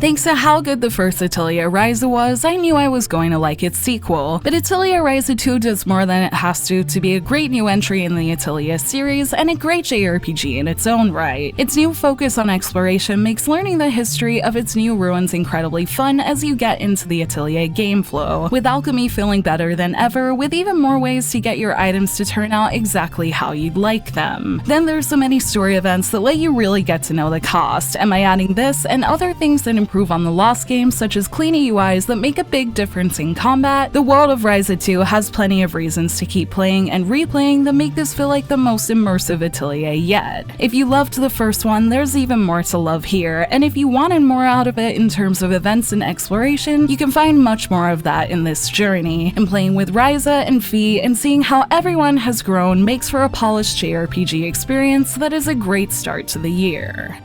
Thanks to how good the first Atelier Ryza was, I knew I was going to like its sequel, but Atelier Ryza 2 does more than it has to be a great new entry in the Atelier series and a great JRPG in its own right. Its new focus on exploration makes learning the history of its new ruins incredibly fun as you get into the Atelier Gameflow, with alchemy feeling better than ever, with even more ways to get your items to turn out exactly how you'd like them. Then there's so many story events that let you really get to know the cast, and by adding this and other things that improve on the Lost games, such as cleaner UIs that make a big difference in combat, the world of Ryza 2 has plenty of reasons to keep playing and replaying that make this feel like the most immersive Atelier yet. If you loved the first one, there's even more to love here, and if you wanted more out of it in terms of events and exploration, you can find much more of that in this journey. And playing with Ryza and Fee and seeing how everyone has grown makes for a polished JRPG experience that is a great start to the year.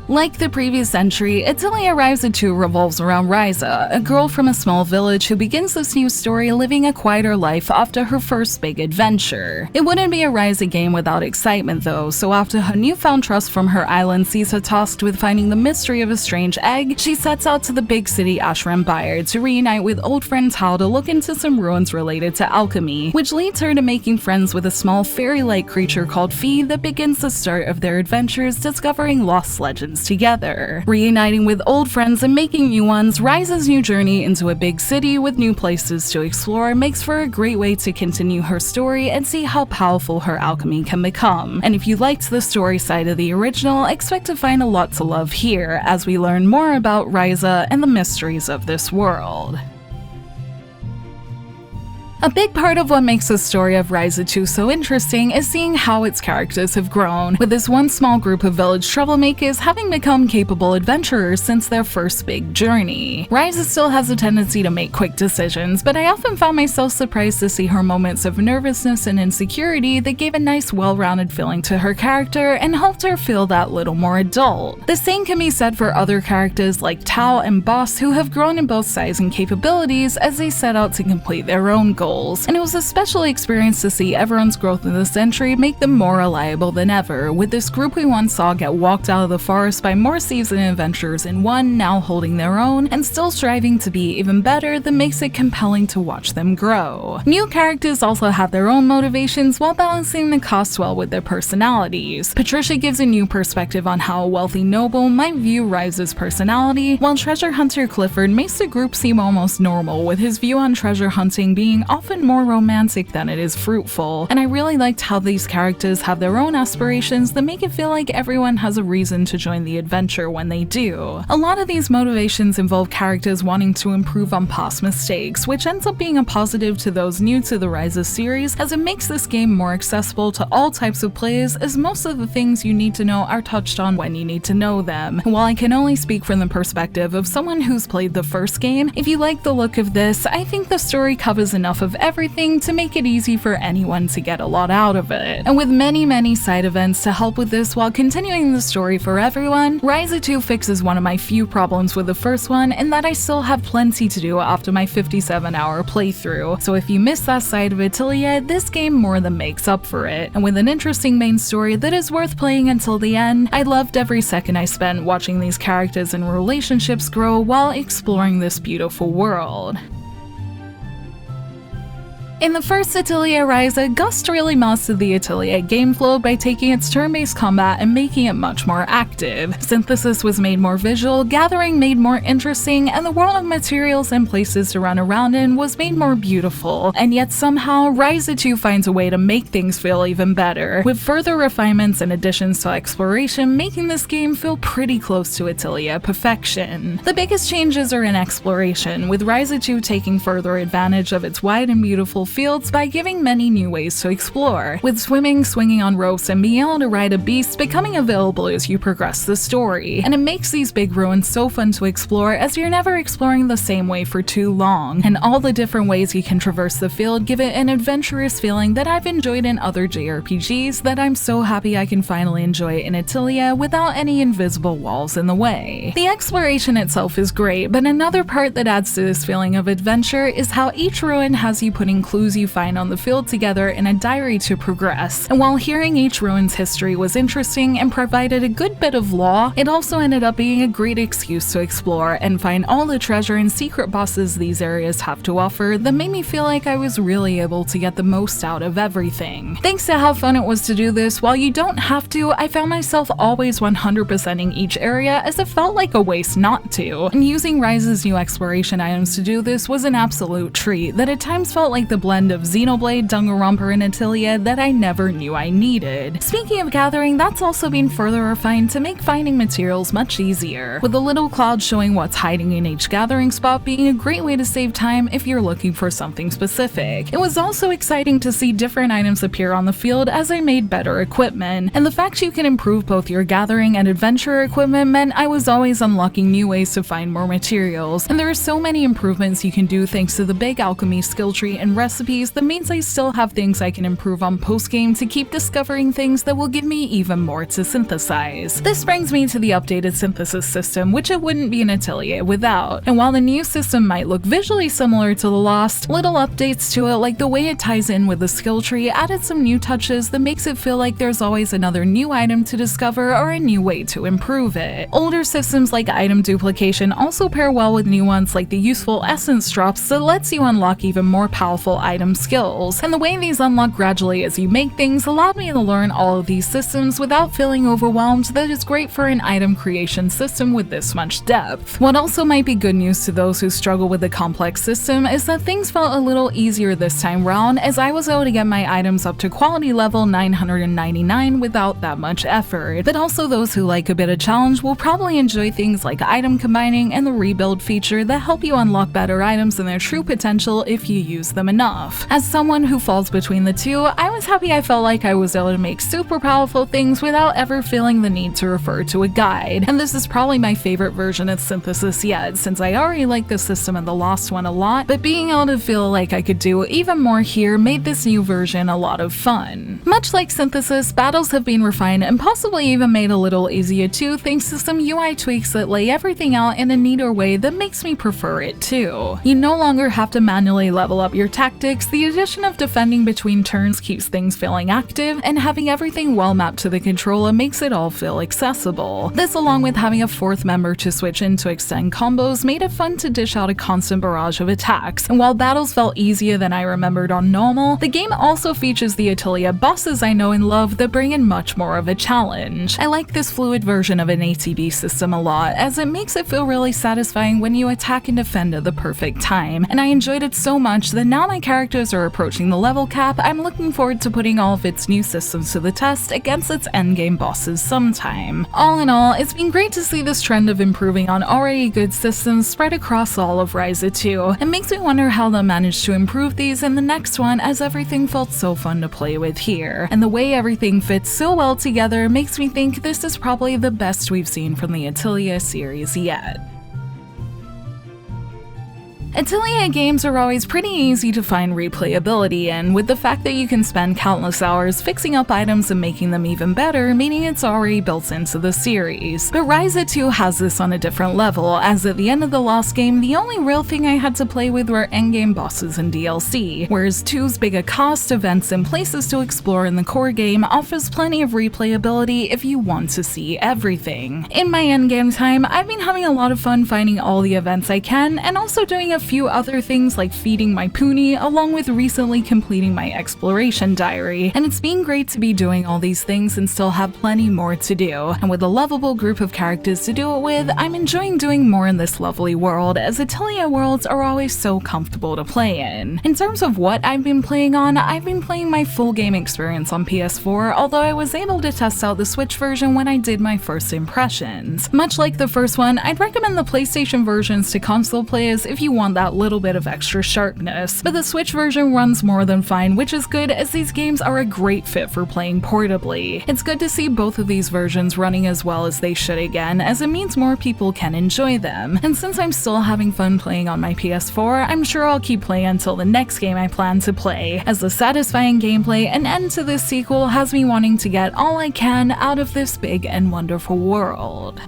Like the previous entry, Atelier Ryza 2 revolves around Ryza, a girl from a small village who begins this new story living a quieter life after her first big adventure. It wouldn't be a Ryza game without excitement though, so after her newfound trust from her island sees her tasked with finding the mystery of a strange egg, she sets out to the big city Ashram to reunite with old friend Tao to look into some ruins related to alchemy, which leads her to making friends with a small fairy-like creature called Fee that begins the start of their adventures discovering lost legends together. Reuniting with old friends and making new ones, Ryza's new journey into a big city with new places to explore makes for a great way to continue her story and see how powerful her alchemy can become. And if you liked the story side of the original, expect to find a lot to love here as we learn more about Ryza and the mysteries of this world. A big part of what makes the story of Ryza 2 so interesting is seeing how its characters have grown, with this one small group of village troublemakers having become capable adventurers since their first big journey. Ryza still has a tendency to make quick decisions, but I often found myself surprised to see her moments of nervousness and insecurity that gave a nice well-rounded feeling to her character and helped her feel that little more adult. The same can be said for other characters like Tao and Boss, who have grown in both size and capabilities as they set out to complete their own goals. And it was a special experience to see everyone's growth in this entry make them more reliable than ever, with this group we once saw get walked out of the forest by more seasoned adventurers in one now holding their own and still striving to be even better that makes it compelling to watch them grow. New characters also have their own motivations while balancing the cast well with their personalities. Patricia gives a new perspective on how a wealthy noble might view Ryza's personality, while treasure hunter Clifford makes the group seem almost normal, with his view on treasure hunting being often more romantic than it is fruitful, and I really liked how these characters have their own aspirations that make it feel like everyone has a reason to join the adventure when they do. A lot of these motivations involve characters wanting to improve on past mistakes, which ends up being a positive to those new to the Ryza series as it makes this game more accessible to all types of players, as most of the things you need to know are touched on when you need to know them. While I can only speak from the perspective of someone who's played the first game, if you like the look of this, I think the story covers enough of everything to make it easy for anyone to get a lot out of it. And with many side events to help with this while continuing the story for everyone, Ryza 2 fixes one of my few problems with the first one, in that I still have plenty to do after my 57-hour playthrough, so if you miss that side of Atelier, this game more than makes up for it. And with an interesting main story that is worth playing until the end, I loved every second I spent watching these characters and relationships grow while exploring this beautiful world. In the first Atelier Ryza, Gust really mastered the Atelier Gameflow by taking its turn-based combat and making it much more active. Synthesis was made more visual, gathering made more interesting, and the world of materials and places to run around in was made more beautiful. And yet somehow, Ryza 2 finds a way to make things feel even better, with further refinements and additions to exploration making this game feel pretty close to Atelier perfection. The biggest changes are in exploration, with Ryza 2 taking further advantage of its wide and beautiful fields by giving many new ways to explore, with swimming, swinging on ropes, and being able to ride a beast becoming available as you progress the story. And it makes these big ruins so fun to explore as you're never exploring the same way for too long, and all the different ways you can traverse the field give it an adventurous feeling that I've enjoyed in other JRPGs that I'm so happy I can finally enjoy in Atelier without any invisible walls in the way. The exploration itself is great, but another part that adds to this feeling of adventure is how each ruin has you putting clues you find on the field together in a diary to progress. And while hearing each ruin's history was interesting and provided a good bit of lore, it also ended up being a great excuse to explore and find all the treasure and secret bosses these areas have to offer that made me feel like I was really able to get the most out of everything. Thanks to how fun it was to do this, while you don't have to, I found myself always 100%ing each area as it felt like a waste not to, and using Ryza's new exploration items to do this was an absolute treat that at times felt like the blend of Xenoblade, Danganronpa, and Atelier that I never knew I needed. Speaking of gathering, that's also been further refined to make finding materials much easier, with a little cloud showing what's hiding in each gathering spot being a great way to save time if you're looking for something specific. It was also exciting to see different items appear on the field as I made better equipment, and the fact you can improve both your gathering and adventure equipment meant I was always unlocking new ways to find more materials, and there are so many improvements you can do thanks to the big alchemy skill tree and recipes that means I still have things I can improve on post-game to keep discovering things that will give me even more to synthesize. This brings me to the updated synthesis system, which it wouldn't be an Atelier without, and while the new system might look visually similar to the Lost, little updates to it like the way it ties in with the skill tree added some new touches that makes it feel like there's always another new item to discover or a new way to improve it. Older systems like item duplication also pair well with new ones like the useful essence drops that lets you unlock even more powerful item skills, and the way these unlock gradually as you make things allowed me to learn all of these systems without feeling overwhelmed. That is great for an item creation system with this much depth. What also might be good news to those who struggle with the complex system is that things felt a little easier this time round, as I was able to get my items up to quality level 999 without that much effort. But also those who like a bit of challenge will probably enjoy things like item combining and the rebuild feature that help you unlock better items and their true potential if you use them enough. As someone who falls between the two, I was happy I felt like I was able to make super powerful things without ever feeling the need to refer to a guide, and this is probably my favorite version of synthesis yet, since I already like the system in the Lost one a lot, but being able to feel like I could do even more here made this new version a lot of fun. Much like synthesis, battles have been refined and possibly even made a little easier too thanks to some UI tweaks that lay everything out in a neater way that makes me prefer it too. You no longer have to manually level up your tactics, the addition of defending between turns keeps things feeling active, and having everything well mapped to the controller makes it all feel accessible. This, along with having a fourth member to switch in to extend combos, made it fun to dish out a constant barrage of attacks, and while battles felt easier than I remembered on normal, the game also features the Atelier bosses I know and love that bring in much more of a challenge. I like this fluid version of an ATB system a lot, as it makes it feel really satisfying when you attack and defend at the perfect time, and I enjoyed it so much that now my characters are approaching the level cap, I'm looking forward to putting all of its new systems to the test against its endgame bosses sometime. All in all, it's been great to see this trend of improving on already good systems spread across all of Ryza 2. It makes me wonder how they'll manage to improve these in the next one, as everything felt so fun to play with here, and the way everything fits so well together makes me think this is probably the best we've seen from the Atelier series yet. Atelier games are always pretty easy to find replayability in, with the fact that you can spend countless hours fixing up items and making them even better, meaning it's already built into the series. But Ryza 2 has this on a different level, as at the end of the Lost game, the only real thing I had to play with were endgame bosses and DLC, whereas 2's bigger cost, events, and places to explore in the core game offers plenty of replayability if you want to see everything. In my endgame time, I've been having a lot of fun finding all the events I can, and also doing a few other things like feeding my pony, along with recently completing my exploration diary, and it's been great to be doing all these things and still have plenty more to do, and with a lovable group of characters to do it with, I'm enjoying doing more in this lovely world, as Atelier worlds are always so comfortable to play in. In terms of what I've been playing on, I've been playing my full game experience on PS4, although I was able to test out the Switch version when I did my first impressions. Much like the first one, I'd recommend the PlayStation versions to console players if you want that little bit of extra sharpness, but the Switch version runs more than fine, which is good as these games are a great fit for playing portably. It's good to see both of these versions running as well as they should again, as it means more people can enjoy them, and since I'm still having fun playing on my PS4, I'm sure I'll keep playing until the next game I plan to play, as the satisfying gameplay and end to this sequel has me wanting to get all I can out of this big and wonderful world.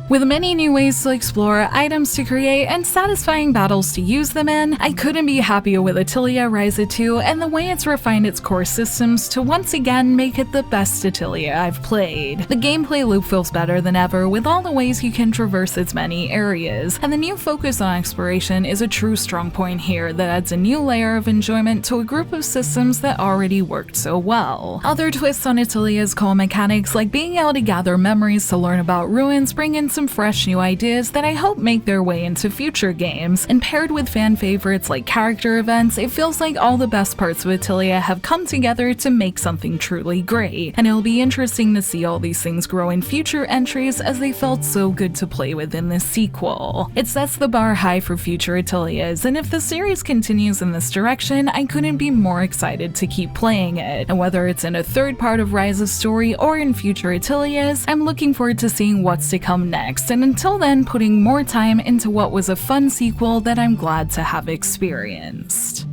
With many new ways to explore, items to create, and satisfying battles to use them in, I couldn't be happier with Atelier Ryza 2 and the way it's refined its core systems to once again make it the best Atelier I've played. The gameplay loop feels better than ever with all the ways you can traverse its many areas, and the new focus on exploration is a true strong point here that adds a new layer of enjoyment to a group of systems that already worked so well. Other twists on Atelier's core mechanics, like being able to gather memories to learn about ruins, bring in some fresh new ideas that I hope make their way into future games, and paired with fan favorites like character events, it feels like all the best parts of Atelier have come together to make something truly great, and it'll be interesting to see all these things grow in future entries as they felt so good to play with in this sequel. It sets the bar high for future Ateliers, and if the series continues in this direction, I couldn't be more excited to keep playing it, and whether it's in a third part of Ryza's story or in future Ateliers, I'm looking forward to seeing what's to come next, and until then putting more time into what was a fun sequel that I'm glad to have experienced.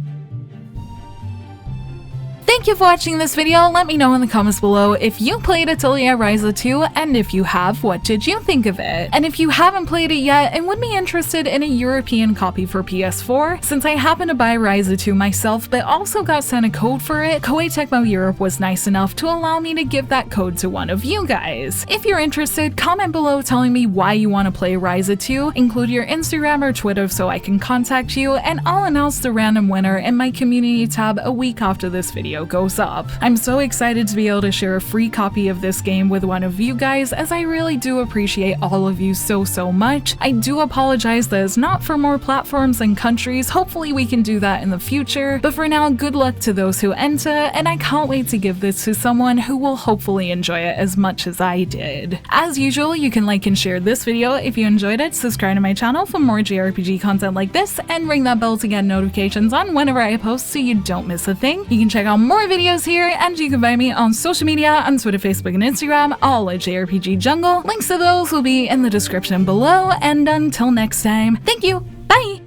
Thank you for watching this video. Let me know in the comments below if you played Atelier Ryza 2, and if you have, what did you think of it? And if you haven't played it yet and would be interested in a European copy for PS4, since I happened to buy Ryza 2 myself but also got sent a code for it, Koei Tecmo Europe was nice enough to allow me to give that code to one of you guys. If you're interested, comment below telling me why you want to play Ryza 2, include your Instagram or Twitter so I can contact you, and I'll announce the random winner in my community tab a week after this video goes up. I'm so excited to be able to share a free copy of this game with one of you guys, as I really do appreciate all of you so much. I do apologize that it's not for more platforms and countries. Hopefully we can do that in the future, but for now, good luck to those who enter, and I can't wait to give this to someone who will hopefully enjoy it as much as I did. As usual, you can like and share this video if you enjoyed it, subscribe to my channel for more JRPG content like this, and ring that bell to get notifications on whenever I post so you don't miss a thing. You can check out more videos here, and you can find me on social media on Twitter, Facebook, and Instagram, all at JRPG Jungle. Links to those will be in the description below, and until next time, thank you, bye!